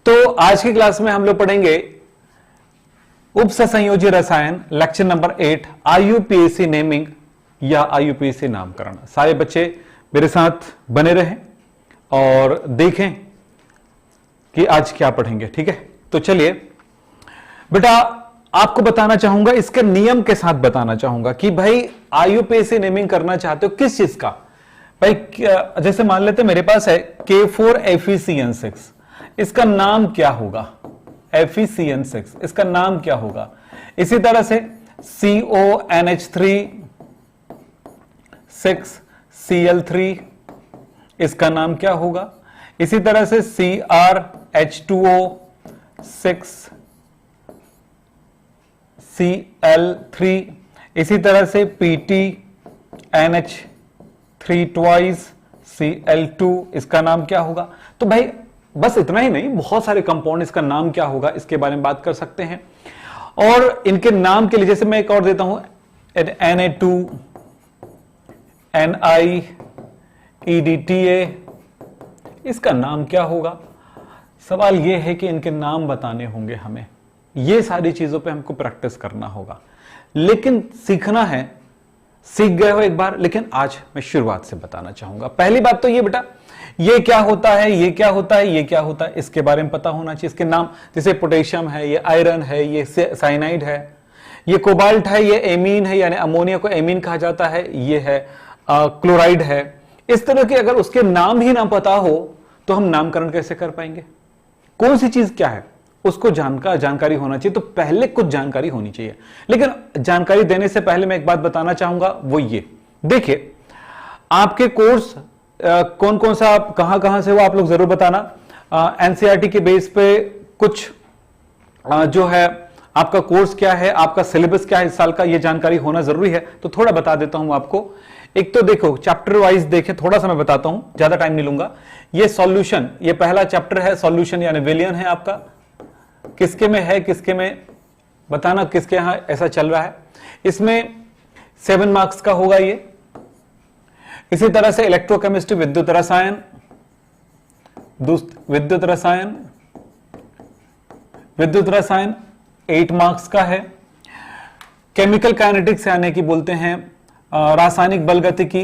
तो आज की क्लास में हम लोग पढ़ेंगे उपसंयोजी रसायन लेक्चर नंबर 8 आईयूपीएसी नेमिंग या आईयूपीएसी नामकरण। सारे बच्चे मेरे साथ बने रहें और देखें कि आज क्या पढ़ेंगे। ठीक है, तो चलिए बेटा आपको बताना चाहूंगा, इसके नियम के साथ बताना चाहूंगा कि भाई आईयूपीएसी नेमिंग करना चाहते हो किस चीज का। भाई जैसे मान लेते मेरे पास है K4FeCN6, इसका नाम क्या होगा? FeCN6, इसका नाम क्या होगा? इसी तरह से CONH3 6Cl3, इसका नाम क्या होगा? इसी तरह से CrH2O 6Cl3, इसी तरह से PTNH3 twice Cl2, इसका नाम क्या होगा? तो भाई बस इतना ही नहीं, बहुत सारे कंपाउंड, इसका नाम क्या होगा इसके बारे में बात कर सकते हैं। और इनके नाम के लिए जैसे मैं एक और देता हूं Na2 NiEDTA, इसका नाम क्या होगा? सवाल यह है कि इनके नाम बताने होंगे हमें। ये सारी चीजों पे हमको प्रैक्टिस करना होगा, लेकिन सीखना है। सीख गए हो एक बार, लेकिन आज मैं शुरुआत से बताना चाहूंगा। पहली बात तो ये बेटा, ये क्या होता है, ये क्या होता है, ये क्या होता है, इसके बारे में पता होना चाहिए। इसके नाम जैसे पोटेशियम है, ये आयरन है, ये साइनाइड है, ये कोबाल्ट है, ये एमीन है, यानी अमोनिया को एमीन कहा जाता है, ये है क्लोराइड है। इस तरह के अगर उसके नाम ही ना पता हो तो हम नामकरण कैसे कर पाएंगे? कौन सी चीज क्या है उसको जानकारी होना चाहिए। तो पहले कुछ जानकारी होनी चाहिए, लेकिन जानकारी देने से पहले मैं एक बात बताना चाहूंगा, वो ये देखिए, आपके कोर्स कौन कौन सा, कहां कहां से हो आप लोग जरूर बताना। एनसीईआरटी के बेस पे कुछ जो है आपका कोर्स क्या है, आपका सिलेबस क्या है इस साल का, ये जानकारी होना जरूरी है। तो थोड़ा बता देता हूं आपको। एक तो देखो चैप्टर वाइज देखें, थोड़ा सा मैं बताता हूं, ज्यादा टाइम नहीं लूंगा। ये सॉल्यूशन, ये पहला चैप्टर है सॉल्यूशन, यानी विलियन है आपका। किसके में है, किसके में बताना, किसके यहां ऐसा चल रहा है। इसमें 7 मार्क्स का होगा ये। इसी तरह से इलेक्ट्रोकेमिस्ट्री, विद्युत रसायन, विद्युत रसायन 8 मार्क्स का है। केमिकल काइनेटिक्स यानी कि बोलते हैं रासायनिक बलगतिकी,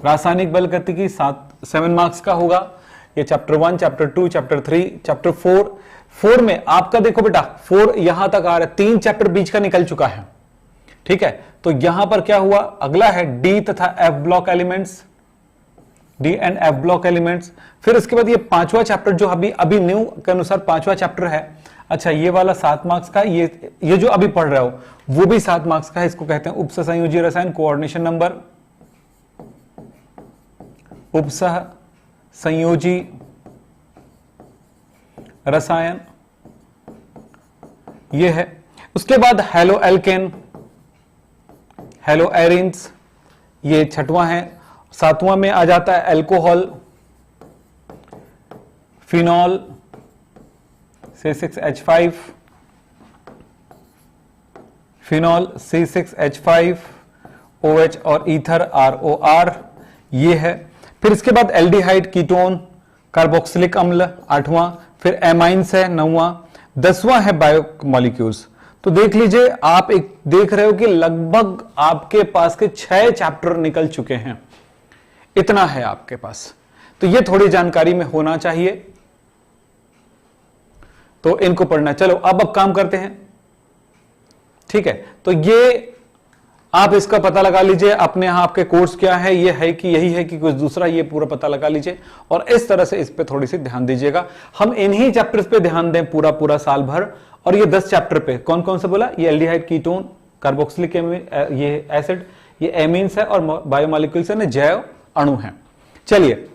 रासायनिक बलगतिकी 7 मार्क्स का होगा। ये चैप्टर 1, चैप्टर 2, चैप्टर 3, चैप्टर 4 में आपका देखो बेटा 4 यहां तक आ रहा है, 3 चैप्टर बीच का निकल चुका है। ठीक है, तो यहां पर क्या हुआ, अगला है डी तथा F block elements, D and F block elements. फिर इसके बाद ये 5वां चैप्टर जो अभी न्यू के अनुसार 5वां चैप्टर है। अच्छा, ये वाला 7 मार्क्स का, ये जो अभी पढ़ रहे हो वो भी 7 मार्क्स का है। इसको कहते हैं उपसंयोजी रसायन, कोऑर्डिनेशन नंबर, उपसह संयोजी रसायन, ये है। उसके बाद हेलो एल्केन, हेलो एरिन्स, ये 6वां है। 7वां में आ जाता है alcohol, phenol C6H5, phenol C6H5, OH और ईथर ROR, ये है। फिर इसके बाद एल्डिहाइड, कीटोन, कार्बोक्सिलिक अम्ल 8वां, फिर एमाइंस है 9वां, 10वां है बायोमॉलिक्यूल्स। तो देख लीजिए, आप एक देख रहे हो कि लगभग आपके पास के 6 चैप्टर निकल चुके हैं, इतना है आपके पास। तो ये थोड़ी जानकारी में होना चाहिए, तो इनको पढ़ना। चलो अब काम करते हैं। ठीक है, तो ये आप इसका पता लगा लीजिए अपने यहां, आपके कोर्स क्या है, ये है कि यही है कि कुछ दूसरा, ये पूरा पता लगा लीजिए और इस तरह से इस पे थोड़ी सी ध्यान दीजिएगा। हम इन्हीं चैप्टर्स पे ध्यान दें पूरा साल भर। और ये 10 चैप्टर पे कौन कौन सा बोला, ये एल्डिहाइड, कीटोन, कार्बोक्सिलिक ये एसिड, ये एमीन्स है और बायोमॉलिक्यूल्स है, जैव अणु है। चलिए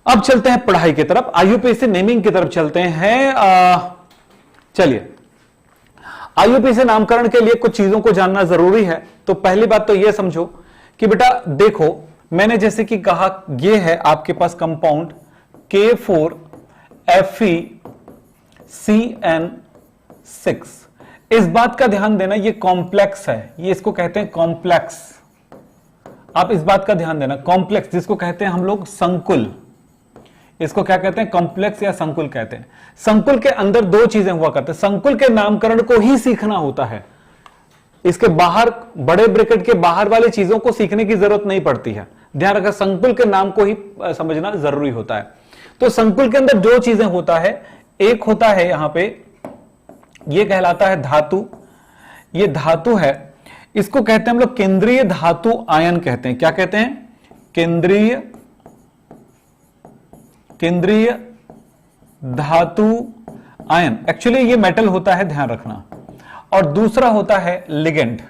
अब चलते हैं पढ़ाई की तरफ, आईयूपीएसी नेमिंग की तरफ चलते हैं। चलिए, आईयूपीएसी नामकरण के लिए कुछ चीजों को जानना जरूरी है। तो पहली बात तो यह समझो कि बेटा देखो, मैंने जैसे कि कहा, यह है आपके पास कंपाउंड K4FeCN6, इस बात का ध्यान देना, ये कॉम्प्लेक्स है, ये इसको कहते हैं कॉम्प्लेक्स। आप इस बात का ध्यान देना, कॉम्प्लेक्स जिसको कहते हैं हम लोग संकुल, इसको क्या कहते हैं, कॉम्प्लेक्स या संकुल कहते हैं। संकुल के अंदर दो चीजें हुआ करते हैं, संकुल के नामकरण को ही सीखना होता है, इसके बाहर बड़े ब्रैकेट के बाहर वाली चीजों को सीखने की जरूरत नहीं पड़ती है। ध्यान रखा, संकुल के नाम को ही समझना जरूरी होता है। तो संकुल के अंदर दो चीजें होता है, एक होता है यहां पे, ये कहलाता है धातु, ये धातु है, इसको कहते हैं हम लोग केंद्रीय धातु आयन कहते हैं। क्या कहते हैं, केंद्रीय धातु आयन। एक्चुअली ये मेटल होता है, ध्यान रखना। और दूसरा होता है लिगेंड।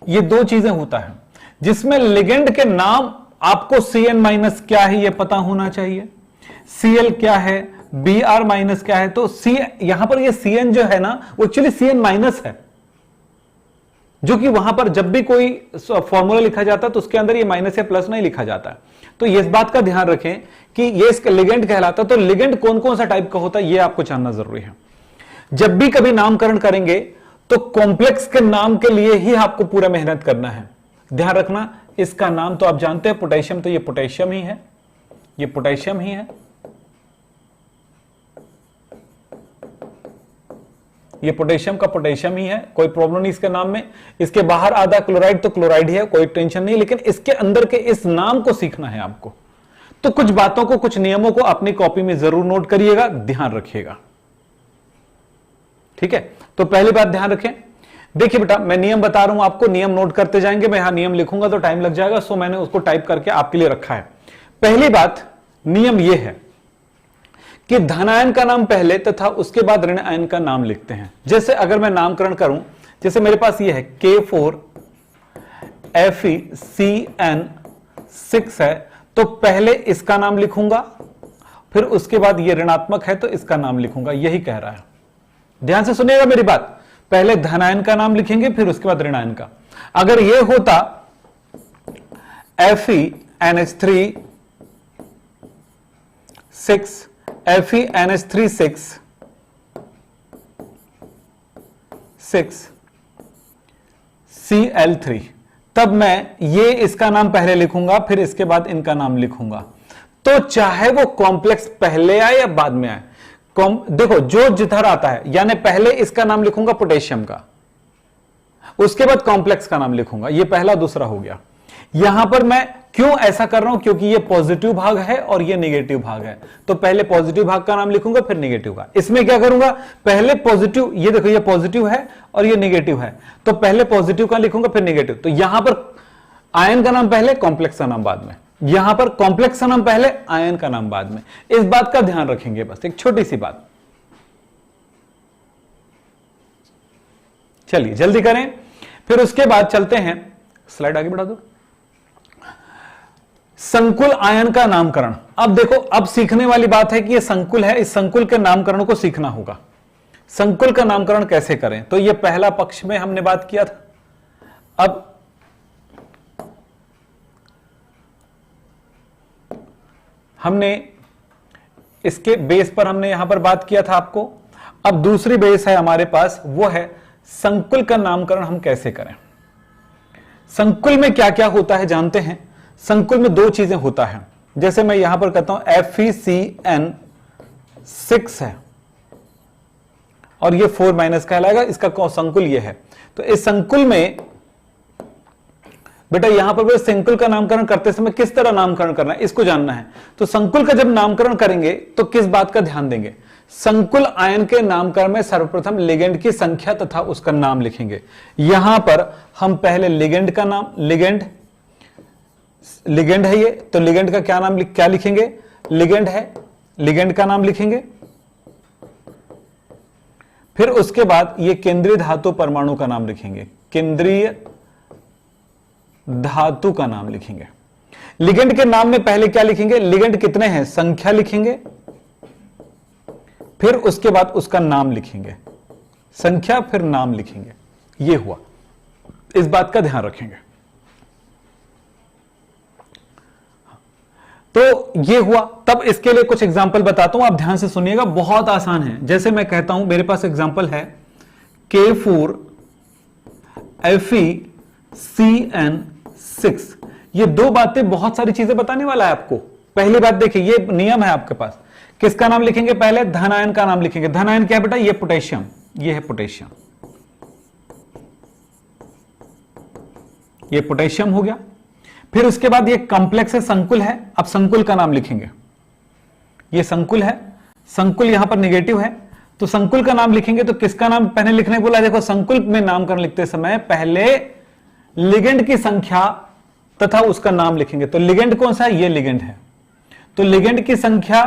ये दो चीजें होता है जिसमें लिगेंड के नाम आपको Cn माइनस क्या है ये पता होना चाहिए, Cl क्या है, Br माइनस क्या है। तो C यहां पर ये Cn जो है ना वो एक्चुअली Cn माइनस है, जो कि वहां पर जब भी कोई फॉर्मूला लिखा जाता है तो उसके अंदर ये माइनस या प्लस नहीं लिखा जाता है। तो ये इस बात का ध्यान रखें कि ये इसका लिगेंड कहलाता है। तो लिगेंड कौन कौन सा टाइप का होता है ये आपको जानना जरूरी है। जब भी कभी नामकरण करेंगे तो कॉम्प्लेक्स के नाम के लिए ही आपको पूरा मेहनत करना है। ध्यान रखना, इसका नाम तो आप जानते हैं पोटेशियम, तो ये पोटेशियम ही है, ये पोटेशियम ही है, ये पोटेशियम का पोटेशियम ही है, कोई प्रॉब्लम नहीं इसके नाम में। इसके बाहर आधा क्लोराइड तो क्लोराइड ही है, कोई टेंशन नहीं, लेकिन इसके अंदर के इस नाम को सीखना है आपको। तो कुछ बातों को, कुछ नियमों को अपनी कॉपी में जरूर नोट करिएगा, ध्यान रखिएगा, ठीक है। तो पहली बात ध्यान रखें, देखिए बेटा मैं नियम बता रहा हूं आपको, नियम नोट करते जाएंगे। मैं यहां नियम लिखूंगा तो टाइम लग जाएगा, सो मैंने उसको टाइप करके आपके लिए रखा है। पहली बात, नियम यह है कि धनायन का नाम पहले तथा उसके बाद ऋण आयन का नाम लिखते हैं। जैसे अगर मैं नामकरण करूं, जैसे मेरे पास यह है K4FeCN6 है, तो पहले इसका नाम लिखूंगा, फिर उसके बाद यह ऋणात्मक है तो इसका नाम लिखूंगा, यही कह रहा है। ध्यान से सुनिएगा मेरी बात, पहले धनायन का नाम लिखेंगे फिर उसके बाद ऋणायन का। अगर यह होता FeNH3 Cl3, तब मैं ये इसका नाम पहले लिखूंगा फिर इसके बाद इनका नाम लिखूंगा। तो चाहे वो कॉम्प्लेक्स पहले आए या बाद में आए, देखो जो जिधर आता है, यानी पहले इसका नाम लिखूंगा पोटेशियम का, उसके बाद कॉम्प्लेक्स का नाम लिखूंगा, ये पहला दूसरा हो गया। यहां पर मैं क्यों ऐसा कर रहा हूं, क्योंकि ये पॉजिटिव भाग है और ये नेगेटिव भाग है, तो पहले पॉजिटिव भाग का नाम लिखूंगा फिर नेगेटिव का। इसमें क्या करूंगा, पहले पॉजिटिव, ये देखो ये पॉजिटिव है और ये नेगेटिव है, तो पहले पॉजिटिव का लिखूंगा फिर नेगेटिव। तो यहां पर आयन का नाम पहले, कॉम्प्लेक्स का नाम बाद में, यहां पर कॉम्प्लेक्स का नाम पहले, आयन का नाम बाद में। इस बात का ध्यान रखेंगे, बस एक छोटी सी बात। चलिए जल्दी करें, फिर उसके बाद चलते हैं, स्लाइड आगे बढ़ा दो, संकुल आयन का नामकरण। अब देखो, अब सीखने वाली बात है कि ये संकुल है, इस संकुल के नामकरण को सीखना होगा। संकुल का नामकरण कैसे करें, तो ये पहला पक्ष में हमने बात किया था। अब हमने इसके बेस पर हमने यहां पर बात किया था आपको। अब दूसरी बेस है हमारे पास, वो है संकुल का नामकरण हम कैसे करें। संकुल में क्या क्या होता है जानते हैं। संकुल में दो चीजें होता है, जैसे मैं यहां पर कहता हूं FeCN6 है और ये 4 माइनस कहलाएगा, इसका संकुल ये है। तो इस संकुल में बेटा यहां पर संकुल का नामकरण करते समय किस तरह नामकरण करना है इसको जानना है। तो संकुल का जब नामकरण करेंगे तो किस बात का ध्यान देंगे, संकुल आयन के नामकरण में सर्वप्रथम लिगेंड की संख्या तथा उसका नाम लिखेंगे। यहां पर हम पहले लिगेंड का नाम, लिगेंड है ये, तो लिगेंड का क्या नाम क्या लिखेंगे, लिगेंड है, लिगेंड का नाम लिखेंगे। फिर उसके बाद ये केंद्रीय धातु परमाणु का नाम लिखेंगे, केंद्रीय धातु का नाम लिखेंगे। लिगेंड के नाम में पहले क्या लिखेंगे, लिगेंड कितने हैं संख्या लिखेंगे, फिर उसके बाद उसका नाम लिखेंगे, संख्या फिर नाम लिखेंगे। ये हुआ, इस बात का ध्यान रखेंगे। तो ये हुआ। तब इसके लिए कुछ एग्जाम्पल बताता हूं, आप ध्यान से सुनिएगा, बहुत आसान है। जैसे मैं कहता हूं, मेरे पास एग्जाम्पल है K4FeCN6। ये दो बातें बहुत सारी चीजें बताने वाला है आपको। पहली बात देखिए, ये नियम है आपके पास, किसका नाम लिखेंगे पहले? धन आयन का नाम लिखेंगे। धन आयन क्या है बेटा? ये पोटेशियम, ये है पोटेशियम, ये पोटेशियम हो गया। फिर उसके बाद ये कॉम्प्लेक्स है, संकुल है। अब संकुल का नाम लिखेंगे, ये संकुल है, संकुल यहां पर नेगेटिव है, तो संकुल का नाम लिखेंगे। तो किसका नाम पहले लिखने बोला? देखो, संकुल में नामकरण लिखते समय पहले लिगेंड की संख्या तथा उसका नाम लिखेंगे। तो लिगेंड कौन सा है? ये लिगेंड है, तो लिगेंड की संख्या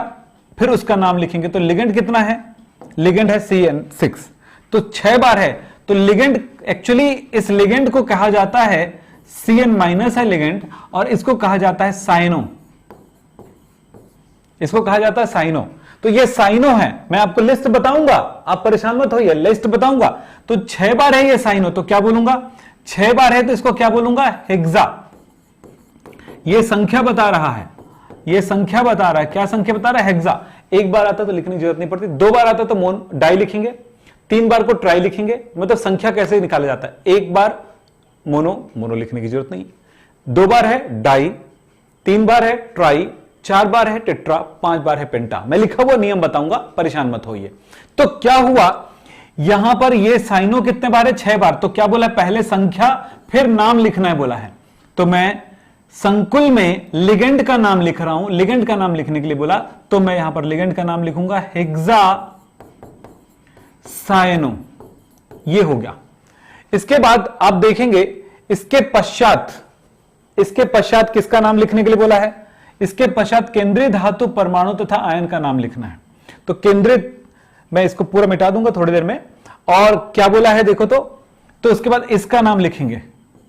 फिर उसका नाम लिखेंगे। तो लिगेंड कितना है? लिगेंड है CN6, तो 6 बार है। तो लिगेंड, एक्चुअली इस लिगेंड को कहा जाता है, CN- है लिगेंड, और इसको कहा जाता है साइनो, इसको कहा जाता है साइनो। तो ये साइनो है, मैं आपको लिस्ट बताऊंगा, आप परेशान मत होइए, लिस्ट बताऊंगा। तो 6 बार है ये साइनो, तो क्या बोलूंगा? 6 बार है तो इसको क्या बोलूंगा? हेक्सा। ये संख्या बता रहा है, ये संख्या बता रहा है। क्या संख्या बता रहा है? हेक्सा। एक बार आता तो लिखने की जरूरत नहीं पड़ती, 2 बार आता तो डाई लिखेंगे, 3 बार को ट्राई लिखेंगे। मतलब संख्या कैसे निकाला जाता है? एक बार मोनो लिखने की जरूरत नहीं, 2 बार है डाई, 3 बार है ट्राई, 4 बार है टेट्रा, 5 बार है पेंटा। मैं लिखा हुआ नियम बताऊंगा, परेशान मत होइए। तो क्या हुआ यहां पर? ये साइनो कितने बार है? 6 बार। तो क्या बोला? पहले संख्या फिर नाम लिखना है बोला है। तो मैं संकुल में लिगेंड का नाम लिख रहा हूं, लिगेंड का नाम लिखने के लिए बोला, तो मैं यहां पर लिगेंड का नाम लिखूंगा हेक्सा साइनो। ये हो गया। इसके बाद आप देखेंगे, इसके पश्चात किसका नाम लिखने के लिए बोला है? इसके पश्चात केंद्रीय धातु, परमाणु तथा आयन का नाम लिखना है। तो केंद्रीय, मैं इसको पूरा मिटा दूंगा थोड़ी देर में। और क्या बोला है देखो, तो उसके बाद इसका नाम लिखेंगे,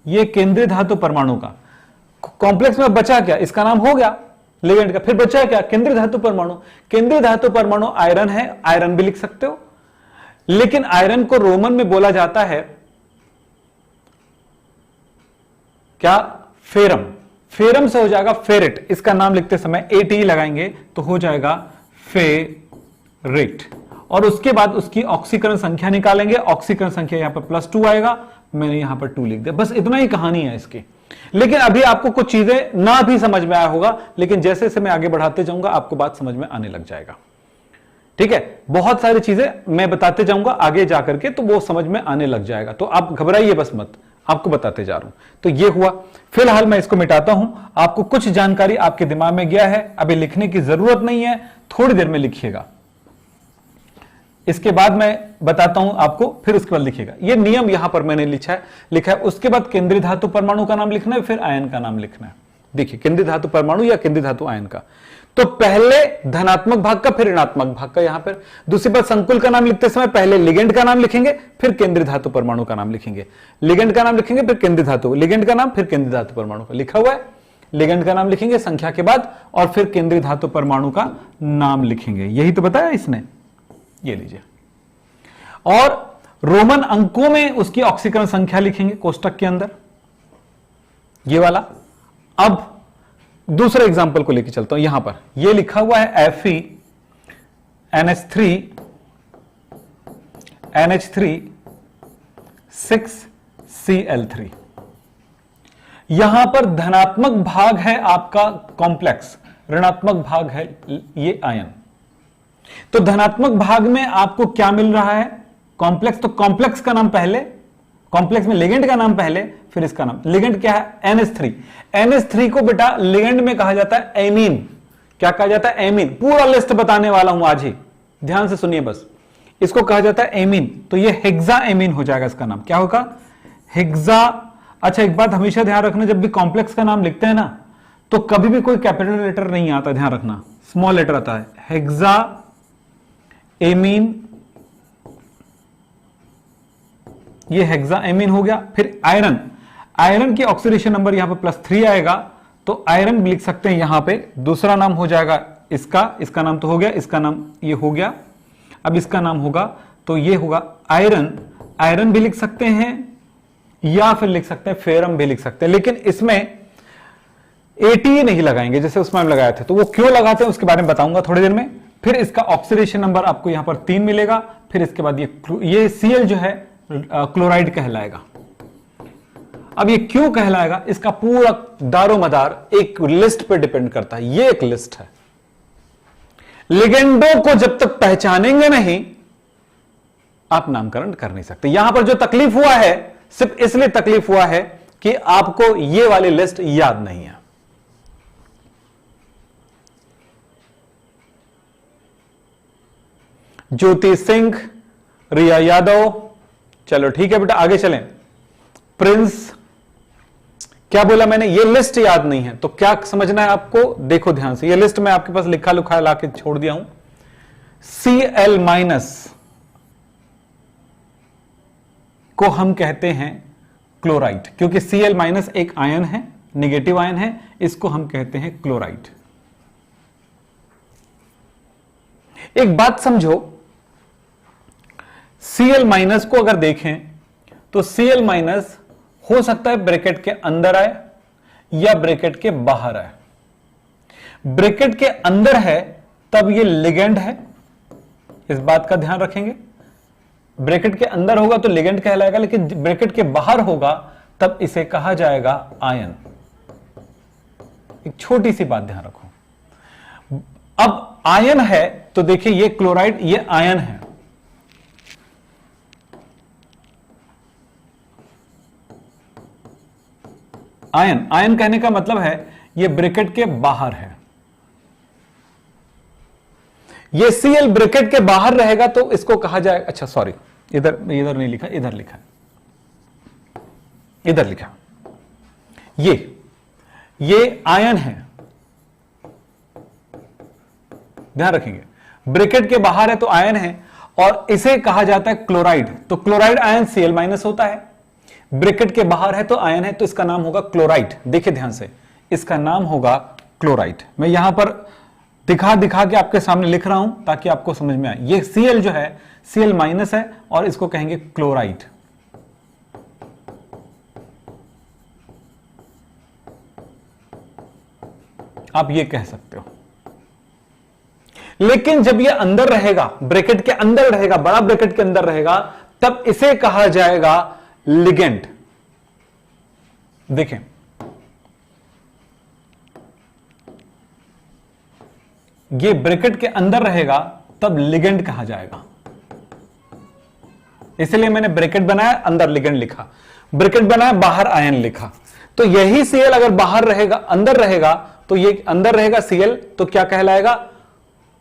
ये केंद्रीय धातु परमाणु का। कॉम्प्लेक्स में बचा क्या? इसका नाम हो गया लिगेंड का, फिर बचा क्या? केंद्रीय धातु परमाणु। केंद्रीय धातु परमाणु आयरन है, आयरन भी लिख सकते हो, लेकिन आयरन को रोमन में बोला जाता है क्या? फेरम। फेरम से हो जाएगा फेरेट। इसका नाम लिखते समय ATE लगाएंगे तो हो जाएगा फेरेट। और उसके बाद उसकी ऑक्सीकरण संख्या निकालेंगे, ऑक्सीकरण संख्या यहां पर +2 आएगा, मैंने यहां पर 2 लिख दिया। बस इतना ही कहानी है इसकी। लेकिन अभी आपको कुछ चीजें ना भी समझ में आया होगा, लेकिन जैसे जैसे मैं आगे बढ़ाते जाऊंगा आपको बात समझ में आने लग जाएगा। ठीक है, बहुत सारी चीजें मैं बताते जाऊंगा आगे जाकर के, तो वो समझ में आने लग जाएगा। तो आप घबराइए बस मत, आपको बताते जा रहा हूं। तो ये हुआ। फिलहाल मैं इसको मिटाता हूं, आपको कुछ जानकारी आपके दिमाग में गया है, अभी लिखने की जरूरत नहीं है, थोड़ी देर में लिखिएगा। इसके बाद मैं बताता हूं आपको, फिर उसके बाद लिखिएगा। ये नियम यहां पर मैंने लिखा है। उसके बाद केंद्रीय धातु परमाणु का नाम लिखना है, फिर आयन का नाम लिखना है। देखिए, केंद्रीय धातु परमाणु या केंद्रीय धातु आयन का। तो पहले धनात्मक भाग का, फिर ऋणात्मक भाग का यहां पर। दूसरी बात, संकुल का नाम लिखते समय पहले लिगेंड का नाम लिखेंगे, फिर केंद्रीय धातु परमाणु का नाम लिखेंगे। लिगेंड का नाम लिखेंगे, फिर केंद्रीय धातु, लिगेंड का नाम, फिर केंद्रीय धातु परमाणु का। लिखा हुआ है, लिगेंड का नाम लिखेंगे संख्या के बाद, और फिर केंद्रीय धातु परमाणु का नाम लिखेंगे। यही तो बताया इसने, ये लीजिए। और रोमन अंकों में उसकी ऑक्सीकरण संख्या लिखेंगे कोष्टक के अंदर, ये वाला। अब दूसरे एग्जाम्पल को लेके चलता हूं। यहां पर ये लिखा हुआ है FeNH3 6Cl3। यहां पर धनात्मक भाग है आपका कॉम्प्लेक्स, ऋणात्मक भाग है ये आयन। तो धनात्मक भाग में आपको क्या मिल रहा है? कॉम्प्लेक्स। तो कॉम्प्लेक्स का नाम पहले, कॉम्प्लेक्स में लिगेंड का नाम पहले, फिर इसका नाम। लिगेंड क्या है? NH3। NH3 को बेटा लिगेंड में कहा जाता है एमीन। क्या कहा जाता है? एमीन। पूरा लिस्ट बताने वाला हूं आज ही, ध्यान से सुनिए बस। इसको कहा जाता है एमीन। तो ये हेक्सा एमीन हो जाएगा, इसका नाम क्या होगा? हेक्सा। अच्छा, एक बात हमेशा ध्यान रखना, जब भी कॉम्प्लेक्स का नाम लिखते हैं ना, तो कभी भी कोई कैपिटल लेटर नहीं आता, ध्यान रखना, स्मॉल लेटर आता है। हेक्सा एमीन, ये हेक्सा एमीन हो गया। फिर आयरन, आयरन की ऑक्सीडेशन नंबर यहां पर +3 आएगा, तो आयरन लिख सकते हैं यहां पे। दूसरा नाम हो जाएगा इसका नाम तो हो गया, इसका नाम ये हो गया। अब इसका नाम होगा तो ये होगा आयरन। आयरन भी लिख सकते हैं, या फिर लिख सकते हैं फेरम भी लिख सकते हैं। लेकिन इसमें ATE नहीं लगाएंगे जैसे उसमें हम लगाए थे। तो वो क्यों लगाते हैं उसके बारे में बताऊंगा थोड़ी देर में। फिर इसका ऑक्सीडेशन नंबर आपको यहां पर 3 मिलेगा। फिर इसके बाद ये Cl जो है क्लोराइड कहलाएगा। अब ये क्यों कहलाएगा, इसका पूरा दारोमदार एक लिस्ट पे डिपेंड करता है। ये एक लिस्ट है। लिगेंडो को जब तक पहचानेंगे नहीं आप नामकरण कर नहीं सकते। यहां पर जो तकलीफ हुआ है सिर्फ इसलिए तकलीफ हुआ है कि आपको ये वाली लिस्ट याद नहीं है। ज्योति सिंह, रिया यादव, चलो ठीक है बेटा आगे चलें। प्रिंस, क्या बोला मैंने, ये लिस्ट याद नहीं है तो क्या समझना है आपको, देखो ध्यान से। ये लिस्ट मैं आपके पास लिखा लुखा ला के छोड़ दिया हूं। Cl- को हम कहते हैं क्लोराइड, क्योंकि Cl- एक आयन है, नेगेटिव आयन है, इसको हम कहते हैं क्लोराइड। एक बात समझो, Cl- को अगर देखें तो Cl- हो सकता है ब्रैकेट के अंदर आए या ब्रैकेट के बाहर आए। ब्रैकेट के अंदर है तब ये लिगेंड है, इस बात का ध्यान रखेंगे। ब्रैकेट के अंदर होगा तो लिगेंड कहलाएगा, लेकिन ब्रैकेट के बाहर होगा तब इसे कहा जाएगा आयन। एक छोटी सी बात ध्यान रखो। अब आयन है तो देखिए ये क्लोराइड, ये आयन है। आयन, आयन कहने का मतलब है ये ब्रैकेट के बाहर है। ये Cl ब्रैकेट के बाहर रहेगा तो इसको कहा जाएगा, अच्छा सॉरी इधर नहीं लिखा, इधर लिखा है, इधर लिखा। ये आयन है, ध्यान रखेंगे। ब्रैकेट के बाहर है तो आयन है और इसे कहा जाता है क्लोराइड। तो क्लोराइड आयन Cl- होता है। ब्रैकेट के बाहर है तो आयन है तो इसका नाम होगा क्लोराइड। देखिए ध्यान से, इसका नाम होगा क्लोराइड। मैं यहां पर दिखा के आपके सामने लिख रहा हूं ताकि आपको समझ में आए। ये Cl जो है Cl- है और इसको कहेंगे क्लोराइड। आप ये कह सकते हो। लेकिन जब ये अंदर रहेगा, ब्रैकेट के अंदर रहेगा, बड़ा ब्रैकेट के अंदर रहेगा, तब इसे कहा जाएगा लिगेंड। देखें, ये ब्रैकेट के अंदर रहेगा तब लिगेंड कहा जाएगा। इसलिए मैंने ब्रैकेट बनाया, अंदर लिगेंड लिखा, ब्रैकेट बनाया, बाहर आयन लिखा। तो यही Cl अगर बाहर रहेगा, अंदर रहेगा, तो ये अंदर रहेगा Cl, तो क्या कहलाएगा,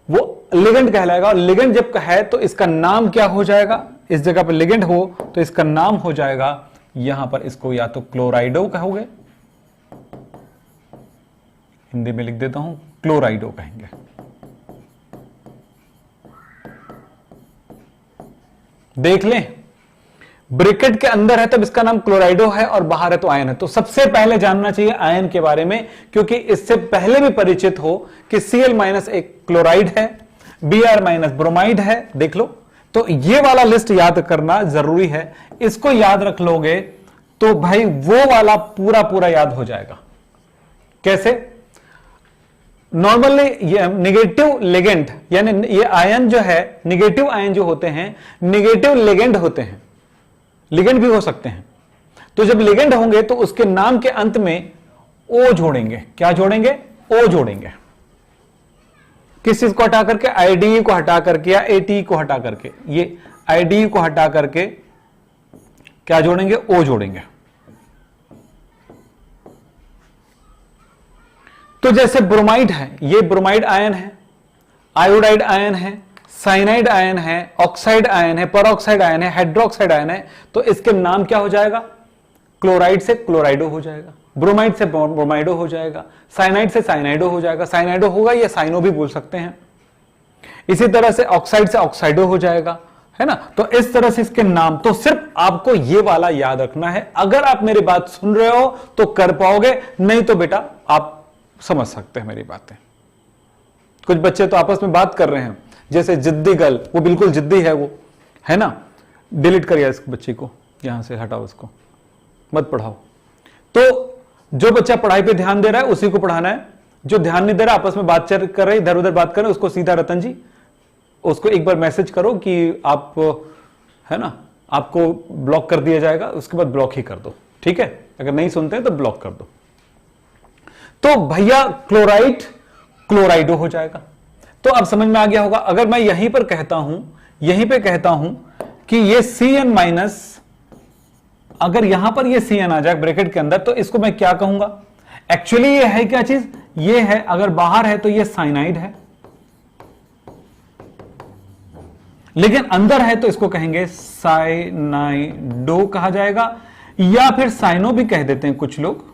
वो लिगेंड कहलाएगा। और लिगेंड जब है तो इसका नाम क्या हो जाएगा, इस जगह पर लिगेंड हो तो इसका नाम हो जाएगा, यहां पर इसको या तो क्लोराइडो कहोगे, हिंदी में लिख देता हूं, क्लोराइडो कहेंगे। देख लें, ब्रैकेट के अंदर है तब इसका नाम क्लोराइडो है और बाहर है तो आयन है। तो सबसे पहले जानना चाहिए आयन के बारे में, क्योंकि इससे पहले भी परिचित हो कि Cl- एक क्लोराइड है, Br- ब्रोमाइड है। देख लो, तो ये वाला लिस्ट याद करना जरूरी है। इसको याद रख लोगे तो भाई वो वाला पूरा याद हो जाएगा। कैसे, नॉर्मली ये निगेटिव लिगेंड, यानी ये आयन जो है, निगेटिव आयन जो होते हैं निगेटिव लिगेंड होते हैं, लिगेंड भी हो सकते हैं। तो जब लिगेंड होंगे तो उसके नाम के अंत में ओ जोड़ेंगे। क्या जोड़ेंगे, ओ जोड़ेंगे। किस चीज को हटा करके, आईडी को हटा करके या एटी को हटा करके, ये आईडी को हटा करके क्या जोड़ेंगे, ओ जोड़ेंगे। तो जैसे ब्रोमाइड है, ये ब्रोमाइड आयन है, आयोडाइड आयन है, साइनाइड आयन है, ऑक्साइड आयन है, परऑक्साइड आयन है, हाइड्रोक्साइड आयन है। तो इसके नाम क्या हो जाएगा, क्लोराइड से क्लोराइडो हो जाएगा, ब्रोमाइड से ब्रोमाइडो हो जाएगा, साइनाइड से साइनाइडो हो जाएगा, साइनाइडो होगा या साइनो भी बोल सकते हैं। इसी तरह से ऑक्साइड से ऑक्साइडो हो जाएगा, है ना। तो इस तरह से इसके नाम, तो सिर्फ आपको ये वाला याद रखना है। अगर आप मेरी बात सुन रहे हो तो कर पाओगे, नहीं तो बेटा आप समझ सकते हैं मेरी बातें। कुछ बच्चे तो आपस में बात कर रहे हैं, जैसे जिद्दी गर्ल, वो बिल्कुल जिद्दी है वो, है ना। डिलीट करिए इस बच्ची को, यहां से हटाओ, इसको मत पढ़ाओ। तो जो बच्चा पढ़ाई पे ध्यान दे रहा है उसी को पढ़ाना है, जो ध्यान नहीं दे रहा आपस में बात कर रहे इधर उधर बात कर रहे उसको सीधा रतन जी उसको एक बार मैसेज करो कि आप, है ना, आपको ब्लॉक कर दिया जाएगा, उसके बाद ब्लॉक ही कर दो, ठीक है। अगर नहीं सुनते हैं तो ब्लॉक कर दो। तो भैया क्लोराइड क्लोराइडो हो जाएगा। तो अब समझ में आ गया होगा। अगर मैं यहीं पर कहता हूं, यहीं पे कहता हूं कि ये Cn माइनस, अगर यहां पर ये Cn आ जाए ब्रैकेट के अंदर, तो इसको मैं क्या कहूंगा? एक्चुअली ये है क्या चीज? ये है, अगर बाहर है तो ये साइनाइड है, लेकिन अंदर है तो इसको कहेंगे साइनाइडो कहा जाएगा, या फिर साइनो भी कह देते हैं कुछ लोग।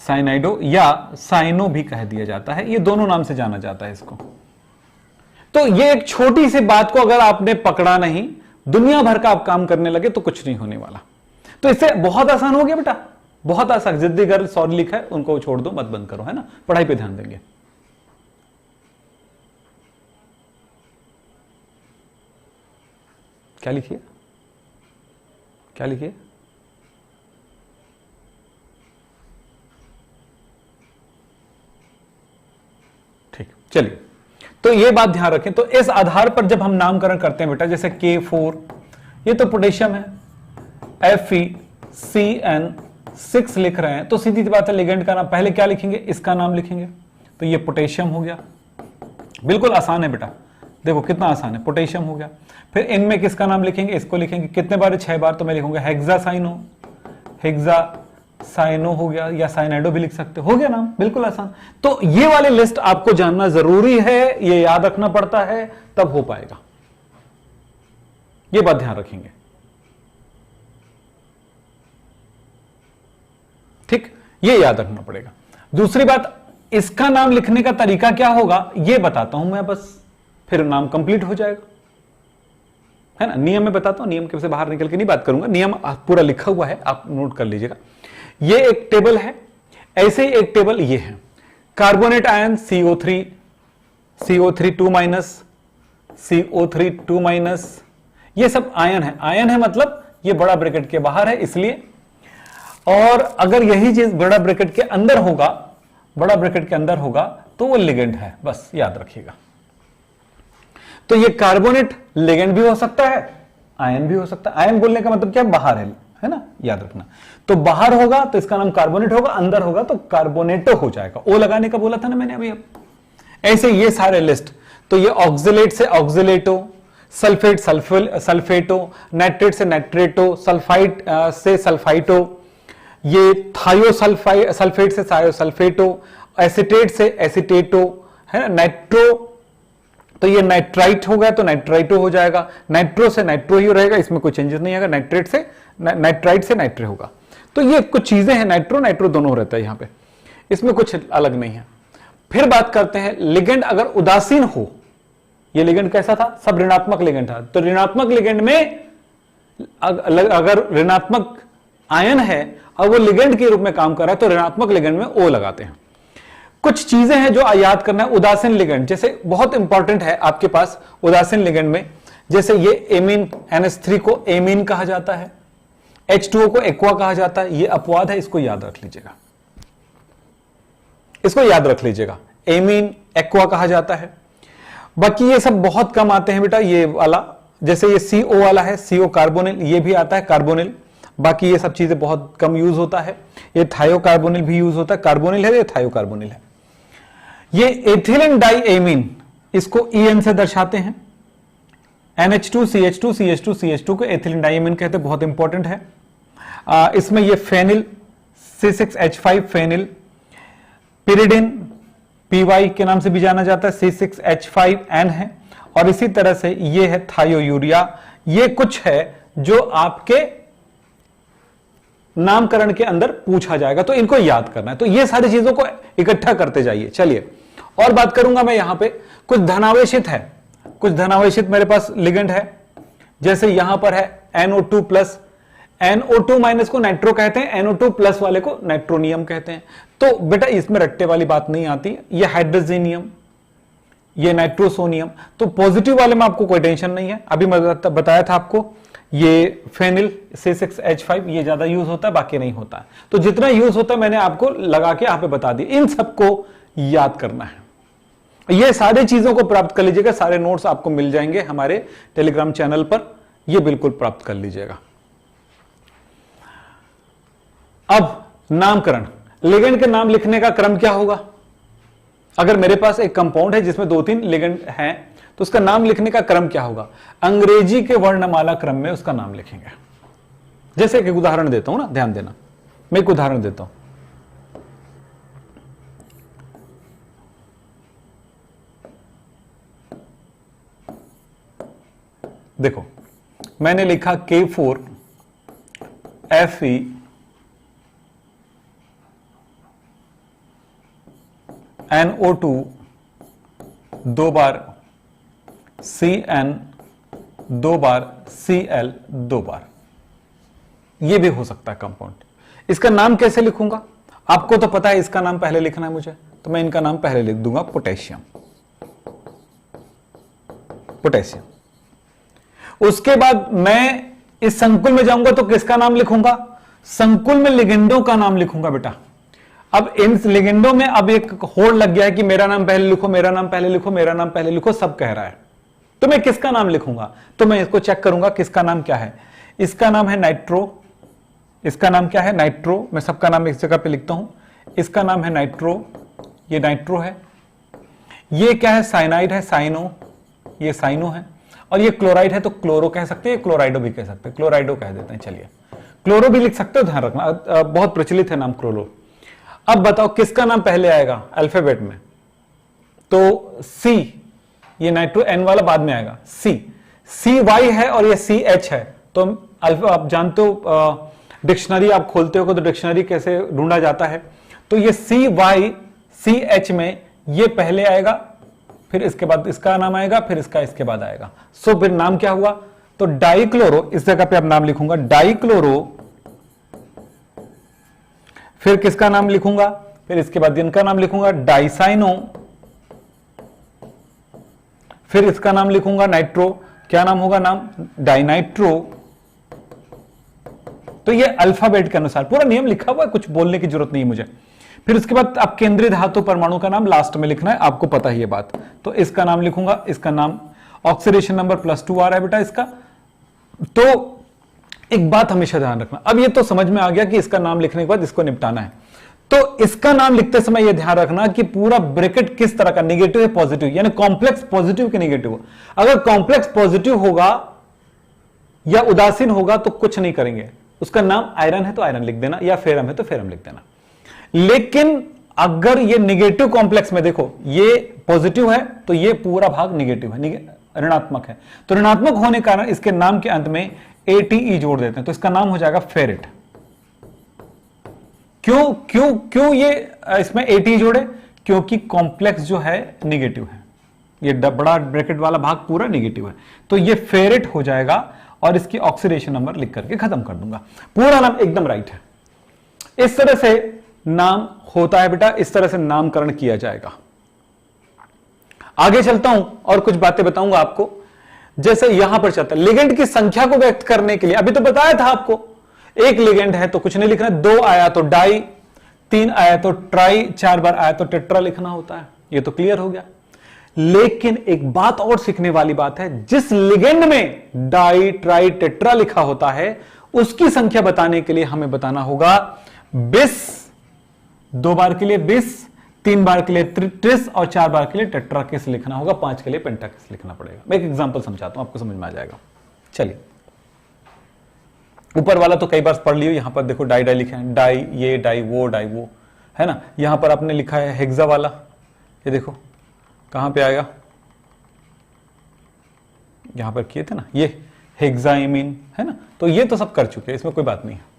साइनाइडो या साइनो भी कह दिया जाता है, ये दोनों नाम से जाना जाता है इसको। तो ये एक छोटी सी बात को अगर आपने पकड़ा नहीं, दुनिया भर का आप काम करने लगे तो कुछ नहीं होने वाला। तो इससे बहुत आसान हो गया बेटा, बहुत आसान। जिद्दी गर्ल सॉरी लिखा है उनको छोड़ दो, मत बंद करो, है ना, पढ़ाई पे ध्यान देंगे। क्या लिखिए, क्या लिखिए? ठीक, चलिए। तो ये बात ध्यान रखें। तो इस आधार पर जब हम नामकरण करते हैं बेटा, जैसे K4 ये तो पोटेशियम है, FeCN6 लिख रहे हैं, तो सीधी बात है लिगेंड का नाम पहले क्या लिखेंगे? इसका नाम लिखेंगे। तो ये पोटेशियम हो गया, बिल्कुल आसान है बेटा, देखो कितना आसान है, पोटेशियम हो गया। फिर इनमें किसका नाम लिखेंगे? इसको लिखेंगे। कितने बार? 6 बार। तो मैं लिखूंगा हेक्सासाइनो, हेक्सासाइनो हो गया, या साइनाइडो भी लिख सकते हो गया नाम, बिल्कुल आसान। तो ये वाली लिस्ट आपको जानना जरूरी है, ये याद रखना पड़ता है, तब हो पाएगा। ये बात ध्यान रखेंगे, ठीक, ये याद रखना पड़ेगा। दूसरी बात, इसका नाम लिखने का तरीका क्या होगा ये बताता हूं मैं, बस फिर नाम कंप्लीट हो जाएगा, है ना। नियम में बताता हूं, नियम के से बाहर निकल के नहीं बात करूंगा, नियम पूरा लिखा हुआ है, आप नोट कर लीजिएगा। ये एक टेबल है, ऐसे ही एक टेबल ये है। Carbonate ion CO3, CO3 2-, CO3 2-, ये सब आयन है। आयन है मतलब ये बड़ा ब्रैकेट के बाहर है इसलिए, और अगर यही चीज बड़ा ब्रैकेट के अंदर होगा, बड़ा ब्रैकेट के अंदर होगा तो वो लिगेंड है, बस याद रखिएगा। तो ये कार्बोनेट लिगेंड भी हो सकता है, आयन भी हो सकता है। आयन बोलने का मतलब क्या? बाहर है ना, याद रखना। तो बाहर होगा तो इसका नाम कार्बोनेट होगा, अंदर होगा तो कार्बोनेटो हो जाएगा। ओ लगाने का बोला था ना मैंने अभी। अब ऐसे ये सारे लिस्ट, तो ये ऑक्सिलेट से ऑक्सिलेटो, सल्फेट सल्फेटो, नाइट्रेट से नाइट्रेटो, सल्फाइट से सल्फाइटो, ये सल्फेट से थायोसल्फेटो, एसिटेट से एसिटेटो, है ना, नाइट्रो, तो ये नाइट्राइट हो गया तो नाइट्राइटो हो जाएगा। नाइट्रो से नाइट्रो ही रहेगा, इसमें कोई चेंजेस नहीं आएगा। नाइट्रेट से नाइट्राइट से नाइट्रे होगा। तो ये कुछ चीजें हैं, नाइट्रो नाइट्रो दोनों रहता है यहां पे, इसमें कुछ अलग नहीं है। फिर बात करते हैं लिगेंड अगर उदासीन हो। ये लिगेंड कैसा था? सब ऋणात्मक लिगेंड था। तो ऋणात्मक लिगेंड में अगर ऋणात्मक आयन है और वो लिगेंड के रूप में काम कर रहा है तो ऋणात्मक लिगेंड में O लगाते हैं। कुछ चीजें हैं जो याद करना है। उदासीन लिगेंड जैसे बहुत इंपॉर्टेंट है आपके पास उदासीन लिगेंड में, जैसे ये एमीन, NH3 को एमीन कहा जाता है, H2O को एक्वा कहा जाता है। ये अपवाद है, इसको याद रख लीजिएगा, इसको याद रख लीजिएगा, एमीन एक्वा कहा जाता है। बाकी ये सब बहुत कम आते हैं बेटा, ये वाला जैसे ये CO वाला है, CO कार्बोनिल, ये भी आता है कार्बोनिल। बाकी ये सब चीजें बहुत कम यूज होता है। ये थायोकार्बोनिल भी यूज होता है, कार्बोनिल है, ये थायोकार्बोनिल है। ये एथिलीन डाई एमीन, इसको EN से दर्शाते हैं। NH2 CH2 CH2 CH2 को एथिलीन डाई एमीन कहते हैं, बहुत इंपॉर्टेंट है। इसमें ये phenyl C6H5 phenyl, pyridine PY के नाम से भी जाना जाता है, C6H5N है। और इसी तरह से ये है थायोयूरिया। ये कुछ है जो आपके नामकरण के अंदर पूछा जाएगा, तो इनको याद करना है। तो ये सारी चीजों को इकट्ठा करते जाइए। चलिए और बात करूंगा मैं, यहां पे कुछ धनावेशित है, कुछ धनावेशित मेरे पास लिगेंड है। जैसे यहां पर है NO2+, NO2- को नाइट्रो कहते हैं, NO2+ वाले को नाइट्रोनियम कहते हैं। तो बेटा इसमें रट्टे वाली बात नहीं आती। ये हाइड्रोजीनियम, ये नाइट्रोसोनियम। तो पॉजिटिव वाले में आपको कोई टेंशन नहीं है, अभी मैं बताया था आपको ये फेनिल C6H5 ये ज्यादा यूज होता है, बाकी नहीं होता है। तो जितना यूज होता है मैंने आपको लगा के यहां पे बता दिया, इन सबको याद करना है। ये सारी चीजों को प्राप्त कर लीजिएगा, सारे नोट्स आपको मिल जाएंगे हमारे टेलीग्राम चैनल पर, ये बिल्कुल प्राप्त कर लीजिएगा। अब नामकरण, लिगेंड के नाम लिखने का क्रम क्या होगा? अगर मेरे पास एक कंपाउंड है जिसमें 2-3 लिगेंड हैं तो उसका नाम लिखने का क्रम क्या होगा? अंग्रेजी के वर्णमाला क्रम में उसका नाम लिखेंगे। जैसे एक उदाहरण देता हूं ना, ध्यान देना, मैं एक उदाहरण देता हूं। देखो मैंने लिखा K4Fe NO2 2 बार CN 2 बार Cl 2 बार, यह भी हो सकता है कंपाउंड। इसका नाम कैसे लिखूंगा? आपको तो पता है इसका नाम पहले लिखना है मुझे, तो मैं इनका नाम पहले लिख दूंगा पोटेशियम। पोटेशियम। उसके बाद मैं इस संकुल में जाऊंगा तो किसका नाम लिखूंगा? संकुल में लिगेंडों का नाम लिखूंगा बेटा। अब इन लिगेंडों में अब एक होड़ लग गया है कि मेरा नाम पहले लिखो, मेरा नाम पहले लिखो, मेरा नाम पहले लिखो, सब कह रहा है, तो मैं किसका नाम लिखूंगा? तो मैं इसको चेक करूंगा किसका नाम क्या है। इसका नाम है नाइट्रो, इसका नाम क्या है? नाइट्रो। मैं सबका नाम इस जगह पे लिखता हूं। इसका नाम है नाइट्रो, ये नाइट्रो है। ये क्या है? साइनाइड है, साइनो, ये साइनो है। और ये क्लोराइड है तो क्लोरो कह सकते हैं, क्लोराइडो भी कह सकते हैं, क्लोराइडो कह देते हैं। चलिए क्लोरो भी लिख सकते हो, ध्यान रखना, बहुत प्रचलित है नाम क्लोरो। अब बताओ किसका नाम पहले आएगा अल्फाबेट में? तो सी, ये नाइट्रो एन वाला बाद में आएगा। सी वाई है और ये CH है। तो अल्फा, आप जानते हो डिक्शनरी आप खोलते हो तो डिक्शनरी कैसे ढूंढा जाता है, तो ये CH में ये पहले आएगा, फिर इसके बाद इसका नाम आएगा, फिर इसका इसके बाद आएगा। सो फिर नाम क्या हुआ? तो डाइक्लोरो, इस जगह पे अब नाम लिखूंगा डाइक्लोरो, फिर किसका नाम लिखूंगा? फिर इसके बाद इनका नाम लिखूंगा डाइसाइनो, फिर इसका नाम लिखूंगा नाइट्रो, क्या नाम होगा? नाम डाइनाइट्रो। तो ये अल्फाबेट के अनुसार पूरा नियम लिखा हुआ है, कुछ बोलने की जरूरत नहीं है मुझे। फिर उसके बाद अब केंद्रीय धातु परमाणु का नाम लास्ट में लिखना है, आपको पता ही है बात। तो इसका नाम लिखूंगा, इसका नाम ऑक्सीडेशन नंबर +2 आ रहा है बेटा इसका। तो एक बात हमेशा ध्यान रखना, अब ये तो समझ में आ गया कि इसका नाम लिखने के बाद इसको निपटाना है। तो इसका नाम लिखते समय यह ध्यान रखना कि पूरा ब्रैकेट किस तरह का, नेगेटिव है पॉजिटिव, यानी कॉम्प्लेक्स पॉजिटिव के नेगेटिव। अगर कॉम्प्लेक्स पॉजिटिव होगा या उदासीन होगा तो कुछ नहीं करेंगे। उसका नाम आयरन है तो आयरन लिख देना, या फेरम है तो फेरम लिख देना। लेकिन अगर ये नेगेटिव कॉम्प्लेक्स में, देखो ये पॉजिटिव है तो ये पूरा भाग नेगेटिव है, ऋणात्मक है, तो ऋणात्मक होने के कारण इसके नाम के अंत में ATE जोड़ देते हैं, तो इसका नाम हो जाएगा फेरिट। क्यों क्यों क्यों ये इसमें ATE जोड़े? क्योंकि कॉम्प्लेक्स जो है नेगेटिव है, ये बड़ा ब्रैकेट वाला भाग पूरा नेगेटिव है, तो ये फेरिट हो जाएगा। और इसकी ऑक्सीडेशन नंबर लिख करके खत्म कर दूंगा, पूरा नाम एकदम राइट है। इस तरह से नाम होता है बेटा, इस तरह से नामकरण किया जाएगा। आगे चलता हूं और कुछ बातें बताऊंगा आपको। जैसे यहां पर चलता है लिगेंड की संख्या को व्यक्त करने के लिए, अभी तो बताया था आपको, एक लिगेंड है तो कुछ नहीं लिखना, 2 आया तो डाई, 3 आया तो ट्राई, 4 बार आया तो टेट्रा लिखना होता है, ये तो क्लियर हो गया। लेकिन एक बात और सीखने वाली बात है, जिस लिगेंड में डाई ट्राई टेट्रा लिखा होता है उसकी संख्या बताने के लिए हमें बताना होगा 20, 2 बार के लिए 20, 3 बार के लिए 30 और 4 बार के लिए टेट्राकिस लिखना होगा, 5 के लिए पेंटाकिस लिखना पड़ेगा। मैं एक एग्जांपल समझाता हूं, आपको समझ में आ जाएगा। चलिए ऊपर वाला तो कई बार पढ़ लियो, यहां पर देखो डाई डाई लिखे हैं, डाई ये डाई वो है ना। यहां पर आपने लिखा है हेक्सा वाला, ये देखो कहां पे आएगा, यहां पर किए थे ना, ये हेक्साइमिन है ना। तो ये तो सब कर चुके हैं, इसमें कोई बात नहीं है।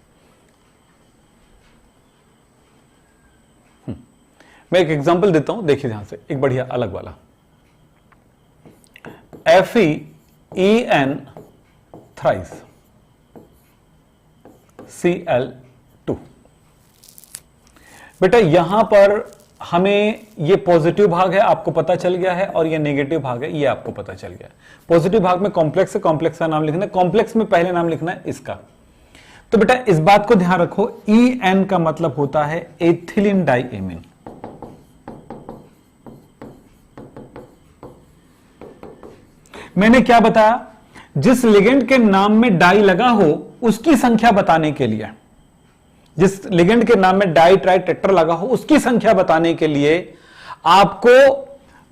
मैं एक एग्जांपल देता हूं, देखिए ध्यान से, एक बढ़िया अलग वाला, FeEN थ्राइस Cl2। बेटा यहां पर हमें ये पॉजिटिव भाग है आपको पता चल गया है, और ये नेगेटिव भाग है ये आपको पता चल गया है। पॉजिटिव भाग में कॉम्प्लेक्स है, कॉम्प्लेक्स का नाम लिखना है, कॉम्प्लेक्स में पहले नाम लिखना है इसका। तो बेटा इस बात को ध्यान रखो, EN का मतलब होता है एथिलीन डाइएमीन। मैंने क्या बताया, जिस लिगेंड के नाम में डाई लगा हो उसकी संख्या बताने के लिए, जिस लिगेंड के नाम में डाई ट्राई टेट्रा लगा हो उसकी संख्या बताने के लिए आपको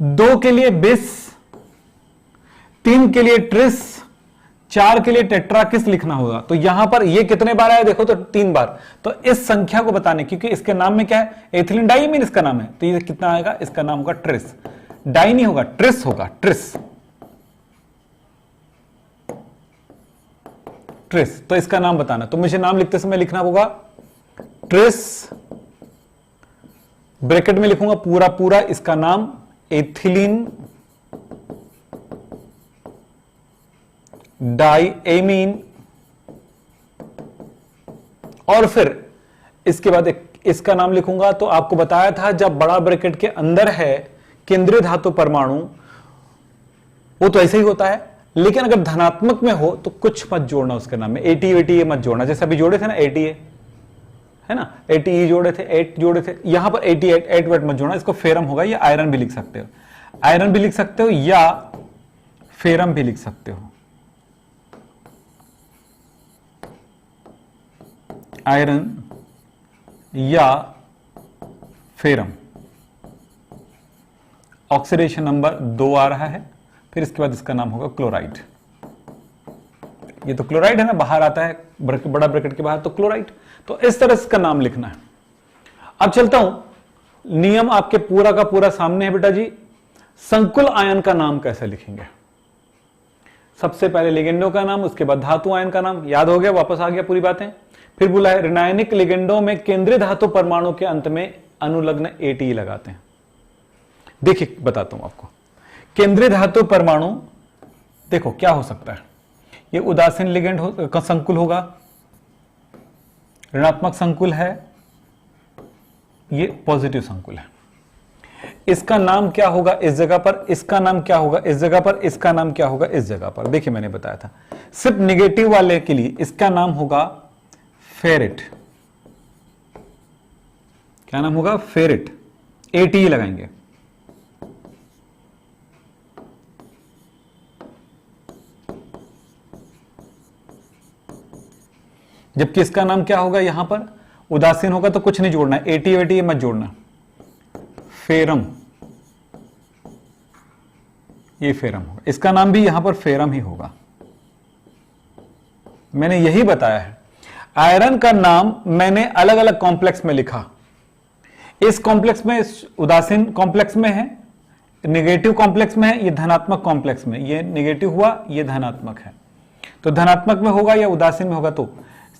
2 के लिए बिस, 3 के लिए ट्रिस, 4 के लिए टेट्रा किस लिखना होगा। तो यहां पर ये कितने बार आया देखो, तो 3 बार। तो इस संख्या को बताने, क्योंकि इसके नाम में क्या है, एथिलीन डाइमीन इसका नाम है, तो ये कितना आएगा, इसका नाम होगा ट्रिस। डाई नहीं होगा, ट्रिस होगा, ट्रिस ट्रिस। तो इसका नाम बताना, तो मुझे नाम लिखते समय लिखना होगा ट्रिस, ब्रैकेट में लिखूंगा पूरा पूरा इसका नाम एथिलीन डाइएमीन, और फिर इसके बाद इसका नाम लिखूंगा। तो आपको बताया था जब बड़ा ब्रैकेट के अंदर है केंद्रीय धातु परमाणु, वो तो ऐसे ही होता है, लेकिन अगर धनात्मक में हो तो कुछ मत जोड़ना उसके नाम में, ATE मत जोड़ना। जैसे अभी जोड़े थे ना ATA, है ना, ATE जोड़े थे, 8 जोड़े थे, यहां पर 88 वेट मत जोड़ना, इसको फेरम होगा, या आयरन भी लिख सकते हो, आयरन भी लिख सकते हो या फेरम भी लिख सकते हो, आयरन या फेरम। ऑक्सीडेशन नंबर 2 आ रहा है, फिर इसके बाद इसका नाम होगा क्लोराइड। ये तो क्लोराइड है ना, बाहर आता है बड़ा ब्रैकेट के बाहर, तो क्लोराइड। तो इस तरह इसका नाम लिखना है। अब चलता हूं, नियम आपके पूरा का पूरा सामने है बेटा जी। संकुल आयन का नाम कैसे लिखेंगे, सबसे पहले लिगेंडों का नाम, उसके बाद धातु आयन का नाम। याद हो गया, वापस आ गया पूरी बातें। फिर बोला है ऋणायनिक लिगेंडों में केंद्रीय धातु परमाणु के अंत में अनुलग्न ATE लगाते हैं। देखिए बताता हूं आपको, केंद्रीय धातु परमाणु देखो क्या हो सकता है, ये उदासीन लिगेंड का संकुल होगा, ऋणात्मक संकुल है, ये पॉजिटिव संकुल है। इसका नाम क्या होगा इस जगह पर, इसका नाम क्या होगा इस जगह पर, इसका नाम क्या होगा इस जगह पर। देखिए मैंने बताया था, सिर्फ निगेटिव वाले के लिए इसका नाम होगा फेरेट। क्या नाम होगा, फेरेट, ATE लगाएंगे। जबकि इसका नाम क्या होगा, यहां पर उदासीन होगा तो कुछ नहीं जोड़ना है, ATE मत जोड़ना, फेरम, ये फेरम होगा। इसका नाम भी यहां पर फेरम ही होगा, मैंने यही बताया है। आयरन का नाम मैंने अलग अलग कॉम्प्लेक्स में लिखा, इस कॉम्प्लेक्स में उदासीन कॉम्प्लेक्स में है, नेगेटिव कॉम्प्लेक्स में है, ये धनात्मक कॉम्प्लेक्स में, ये नेगेटिव हुआ, ये धनात्मक है। तो धनात्मक में होगा या उदासीन में होगा, तो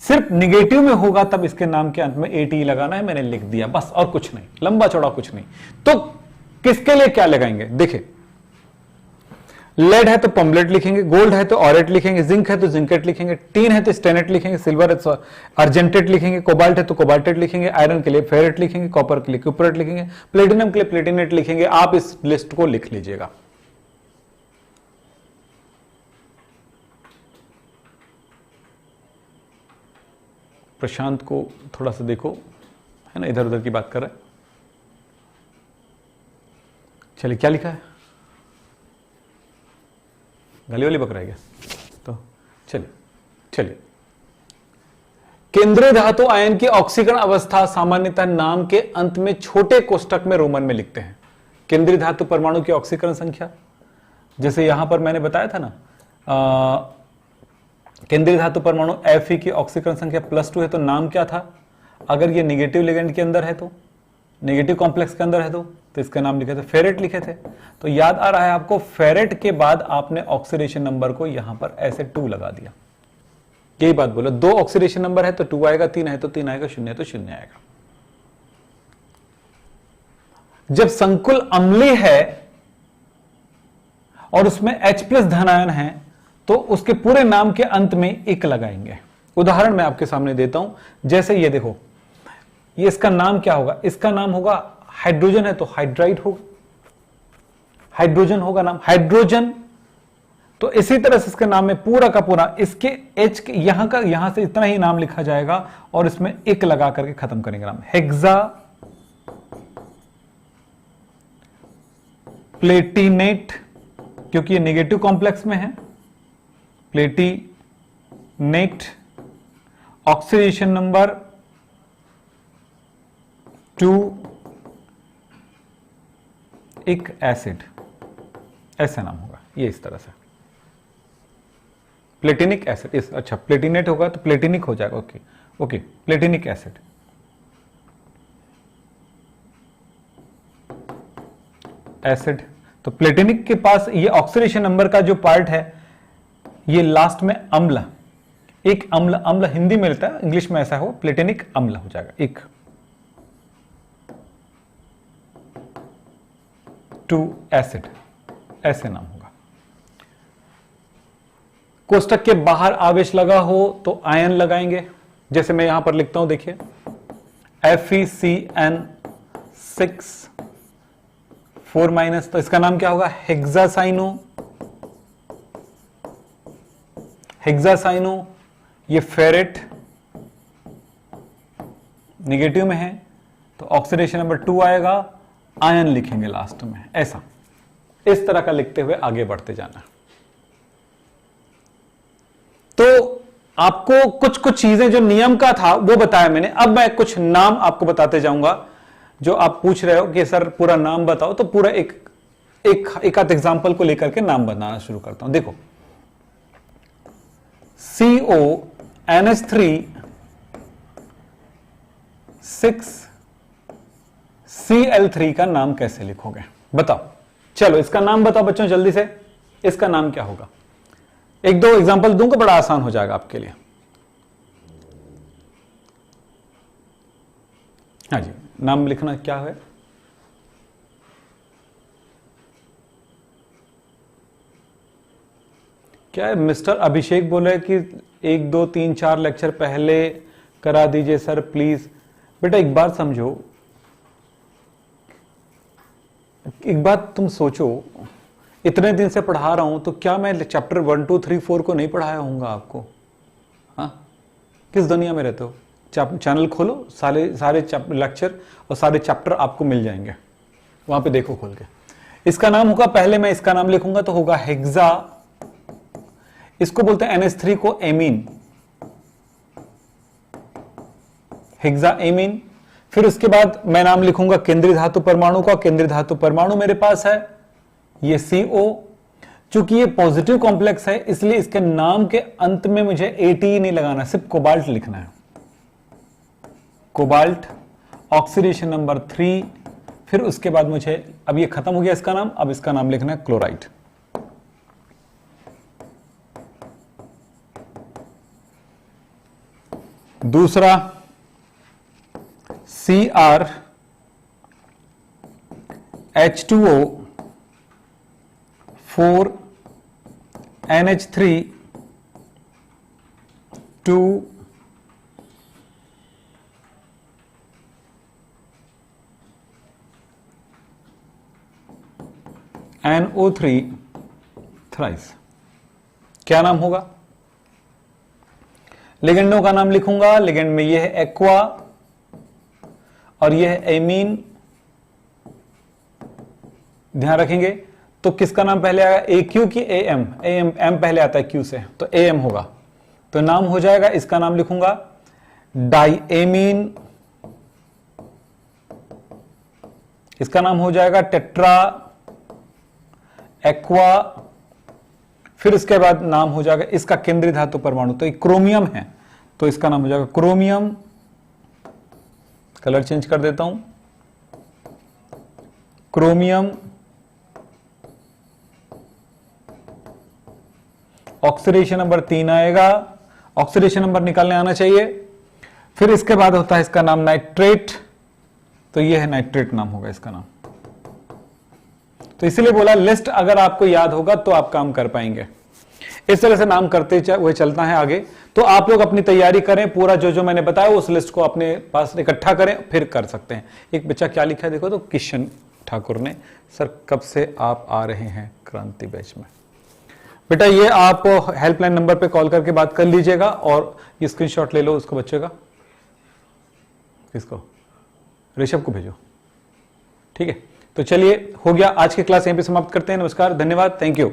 सिर्फ निगेटिव में होगा तब इसके नाम के अंत में ATE लगाना है, मैंने लिख दिया बस, और कुछ नहीं, लंबा चौड़ा कुछ नहीं। तो किसके लिए क्या लगाएंगे, देखिए लेड है तो पम्बलेट लिखेंगे, गोल्ड है तो ऑरेट लिखेंगे, जिंक है तो जिंकेट लिखेंगे, टीन है तो स्टेनेट लिखेंगे, सिल्वर है तो अर्जेंटेट लिखेंगे, कोबाल्ट है तो कोबाल्टेट लिखेंगे, आयरन के लिए फेरेट लिखेंगे, कॉपर के लिए क्यूपरेट लिखेंगे, प्लेटिनम के लिए प्लेटिनेट लिखेंगे। आप इस लिस्ट को लिख लीजिएगा। प्रशांत को थोड़ा सा देखो, है ना, इधर उधर की बात कर रहा है। चलिए क्या लिखा है, गली वाली पकड़ा गया, तो चलिए केंद्रीय धातु आयन की ऑक्सीकरण अवस्था सामान्यतः नाम के अंत में छोटे कोष्टक में रोमन में लिखते हैं। केंद्रीय धातु परमाणु की ऑक्सीकरण संख्या, जैसे यहां पर मैंने बताया था ना, केंद्रीय धातु परमाणु Fe की ऑक्सीकरण संख्या +2 है, तो नाम क्या था, अगर ये नेगेटिव लिगेंड के अंदर है तो, नेगेटिव कॉम्प्लेक्स के अंदर है तो इसका नाम लिखे थे, फेरेट लिखे थे। तो याद आ रहा है आपको, फेरेट के बाद आपने ऑक्सीडेशन नंबर को यहां पर ऐसे 2 लगा दिया। यही बात बोलो, 2 ऑक्सीडेशन नंबर है तो 2 आएगा, 3 है तो 3 आएगा, 0 है तो 0 आएगा। जब संकुल अम्लीय है और उसमें H+ धनायन है तो उसके पूरे नाम के अंत में 1 लगाएंगे। उदाहरण मैं आपके सामने देता हूं, जैसे ये देखो, ये इसका नाम क्या होगा, इसका नाम होगा हाइड्रोजन है तो हाइड्राइड होगा, हाइड्रोजन होगा नाम, हाइड्रोजन। तो इसी तरह से इसके नाम में पूरा का पूरा इसके एच के यहां से इतना ही नाम लिखा जाएगा और इसमें एक लगा करके खत्म करेंगे नाम। हेक्सा प्लेटिनेट, क्योंकि ये नेगेटिव कॉम्प्लेक्स में है, प्लेटिनेट, ऑक्सीडेशन नंबर 2, एक एसिड, ऐसा नाम होगा ये इस तरह से, प्लेटिनिक एसिड। अच्छा प्लेटिनेट होगा तो प्लेटिनिक हो जाएगा, ओके ओके, प्लेटिनिक एसिड। एसिड तो प्लेटिनिक के पास ये ऑक्सीडेशन नंबर का जो पार्ट है ये लास्ट में अम्ल, एक अम्ल, अम्ल हिंदी में मिलता है, इंग्लिश में ऐसा हो, प्लेटिनिक अम्ल हो जाएगा, एक 2 एसिड, ऐसे नाम होगा। कोष्टक के बाहर आवेश लगा हो तो आयन लगाएंगे, जैसे मैं यहां पर लिखता हूं, देखिए FeCN6 4-, तो इसका नाम क्या होगा, हेक्सासाइनो, हेक्सासाइनो। ये फेरेट निगेटिव में है तो ऑक्सीडेशन नंबर 2 आएगा, आयन लिखेंगे लास्ट में, ऐसा इस तरह का लिखते हुए आगे बढ़ते जाना। तो आपको कुछ कुछ चीजें जो नियम का था वो बताया मैंने, अब मैं कुछ नाम आपको बताते जाऊंगा। जो आप पूछ रहे हो कि सर पूरा नाम बताओ, तो पूरा एक आध एग्जांपल को लेकर के नाम बनाना शुरू करता हूं। देखो CONH3 6Cl3 का नाम कैसे लिखोगे बताओ। चलो इसका नाम बताओ बच्चों जल्दी से, इसका नाम क्या होगा। एक दो एग्जांपल दूंगा, बड़ा आसान हो जाएगा आपके लिए। हाँ जी, नाम लिखना क्या है। क्या है, मिस्टर अभिषेक बोले कि 1 2 3 4 लेक्चर पहले करा दीजिए सर प्लीज। बेटा एक बात समझो, एक बात तुम सोचो, इतने दिन से पढ़ा रहा हूं तो क्या मैं चैप्टर 1 2 3 4 को नहीं पढ़ाया होऊंगा आपको। हाँ, किस दुनिया में रहते हो। चैनल खोलो, सारे लेक्चर और सारे चैप्टर आपको मिल जाएंगे, वहां पे देखो खोल के। इसका नाम होगा, पहले मैं इसका नाम लिखूंगा तो होगा हेक्सा, इसको बोलते हैं NH3 को एमीन, हेक्सा एमीन। फिर उसके बाद मैं नाम लिखूंगा केंद्रीय धातु परमाणु का, केंद्रीय धातु परमाणु मेरे पास है ये CO। चूंकि ये पॉजिटिव कॉम्प्लेक्स है इसलिए इसके नाम के अंत में मुझे ATE नहीं लगाना, सिर्फ कोबाल्ट लिखना है, कोबाल्ट, ऑक्सीडेशन नंबर 3। फिर उसके बाद मुझे, अब ये खत्म हो गया इसका नाम, अब इसका नाम लिखना है क्लोराइड। दूसरा CrH2O 4NH3 2 NO3 थ्राइस। क्या नाम होगा। लिगेंडों का नाम लिखूंगा, लिगेंड में यह है एक्वा और यह है एमीन, ध्यान रखेंगे। तो किसका नाम पहले आएगा, AQ की AM, एम पहले आता है Q से, तो AM होगा। तो नाम हो जाएगा, इसका नाम लिखूंगा डाइएमीन, इसका नाम हो जाएगा टेट्रा एक्वा। फिर इसके बाद नाम हो जाएगा इसका केंद्रीय धातु परमाणु, तो एक क्रोमियम है तो इसका नाम हो जाएगा क्रोमियम। कलर चेंज कर देता हूं, क्रोमियम। ऑक्सीडेशन नंबर 3 आएगा, ऑक्सीडेशन नंबर निकालने आना चाहिए। फिर इसके बाद होता है इसका नाम नाइट्रेट, तो यह है नाइट्रेट नाम होगा इसका नाम। तो इसलिए बोला लिस्ट अगर आपको याद होगा तो आप काम कर पाएंगे। इस तरह से नाम करते हुए चलता है आगे। तो आप लोग अपनी तैयारी करें, पूरा जो जो मैंने बताया उस लिस्ट को अपने पास इकट्ठा करें, फिर कर सकते हैं। एक बच्चा क्या लिखा है देखो, तो किशन ठाकुर ने, सर कब से आप आ रहे हैं क्रांति बैच में। बेटा ये आप हेल्पलाइन नंबर पे कॉल करके बात कर लीजिएगा और ये स्क्रीनशॉट ले लो उसको, बच्चे का, किसको, ऋषभ को भेजो, ठीक है। तो चलिए हो गया, आज की क्लास यहीं पे समाप्त करते हैं। नमस्कार, धन्यवाद, थैंक यू।